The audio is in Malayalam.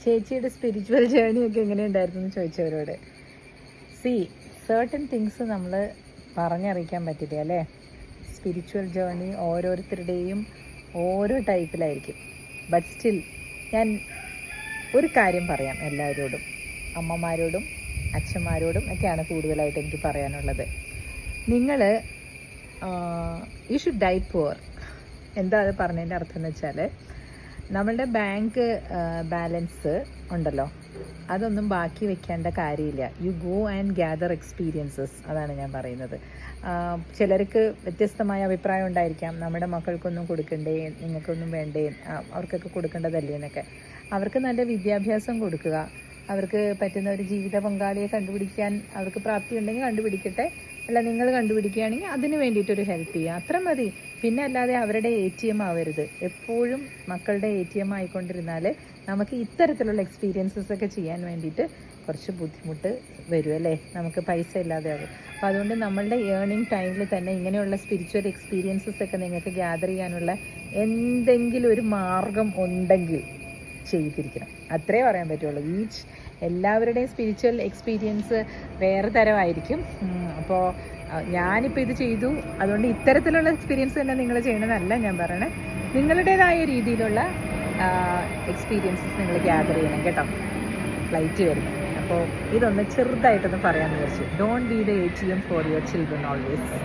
ചേച്ചിയുടെ സ്പിരിച്വൽ ജേണിയൊക്കെ എങ്ങനെയുണ്ടായിരുന്നു എന്ന് ചോദിച്ചവരോട്. സർട്ടൻ തിങ്സ് നമ്മൾ പറഞ്ഞറിയിക്കാൻ പറ്റില്ല അല്ലേ. സ്പിരിച്വൽ ജേണി ഓരോരുത്തരുടെയും ഓരോ ടൈപ്പിലായിരിക്കും. ബട്ട് സ്റ്റിൽ ഞാൻ ഒരു കാര്യം പറയാം എല്ലാവരോടും, അമ്മമാരോടും അച്ഛന്മാരോടും ഒക്കെയാണ് കൂടുതലായിട്ട് എനിക്ക് പറയാനുള്ളത്. നിങ്ങൾ യു ഷുഡ് ഡൈ പുവർ. എന്താ അത് പറഞ്ഞതിൻ്റെ അർത്ഥം എന്ന് വെച്ചാൽ, നമ്മളുടെ ബാങ്ക് ബാലൻസ് ഉണ്ടല്ലോ, അതൊന്നും ബാക്കി വെക്കേണ്ട കാര്യമില്ല. You go and gather experiences. അതാണ് ഞാൻ പറയുന്നത്. ചിലർക്ക് വ്യത്യസ്തമായ അഭിപ്രായം ഉണ്ടായിരിക്കാം, നമ്മുടെ മക്കൾക്കൊന്നും കൊടുക്കണ്ടേ, നിങ്ങൾക്കൊന്നും വേണ്ടേ, അവർക്കൊക്കെ കൊടുക്കേണ്ടതല്ലേ എന്നൊക്കെ. അവർക്ക് നല്ല വിദ്യാഭ്യാസം കൊടുക്കുക, അവർക്ക് പറ്റുന്ന ഒരു ജീവിത പങ്കാളിയെ കണ്ടുപിടിക്കാൻ അവർക്ക് പ്രാപ്തി ഉണ്ടെങ്കിൽ കണ്ടുപിടിക്കട്ടെ, അല്ല നിങ്ങൾ കണ്ടുപിടിക്കുകയാണെങ്കിൽ അതിന് വേണ്ടിയിട്ടൊരു ഹെൽപ്പ് ചെയ്യുക, അത്ര മതി. പിന്നെ അല്ലാതെ അവരുടെ ATM ആവരുത്. എപ്പോഴും മക്കളുടെ ATM ആയിക്കൊണ്ടിരുന്നാൽ നമുക്ക് ഇത്തരത്തിലുള്ള എക്സ്പീരിയൻസസ് ഒക്കെ ചെയ്യാൻ വേണ്ടിയിട്ട് കുറച്ച് ബുദ്ധിമുട്ട് വരും അല്ലേ, നമുക്ക് പൈസ ഇല്ലാതെ ആകും. അപ്പോൾ അതുകൊണ്ട് നമ്മളുടെ ഏർണിംഗ് ടൈമിൽ തന്നെ ഇങ്ങനെയുള്ള സ്പിരിച്വൽ എക്സ്പീരിയൻസസ് ഒക്കെ നിങ്ങൾക്ക് ഗ്യാദർ ചെയ്യാനുള്ള എന്തെങ്കിലും ഒരു മാർഗം ഉണ്ടെങ്കിൽ ചെയ്തിരിക്കണം, അത്രേ പറയാൻ പറ്റുള്ളൂ. എല്ലാവരുടെയും സ്പിരിച്വൽ എക്സ്പീരിയൻസ് വേറെ തരമായിരിക്കും. അപ്പോൾ ഞാനിപ്പോൾ ഇത് ചെയ്തു, അതുകൊണ്ട് ഇത്തരത്തിലുള്ള എക്സ്പീരിയൻസ് തന്നെ നിങ്ങൾ ചെയ്യണമെന്നല്ല ഞാൻ പറയണേ. നിങ്ങളുടേതായ രീതിയിലുള്ള എക്സ്പീരിയൻസസ് നിങ്ങൾ ഗ്യാദർ ചെയ്യണം കേട്ടോ. ഫ്ലൈറ്റ് വരുന്നു, അപ്പോൾ ഇതൊന്ന് ചെറുതായിട്ടൊന്ന് പറയാമെന്ന് വിചാരിച്ചു. Don't be the ATM for your children always.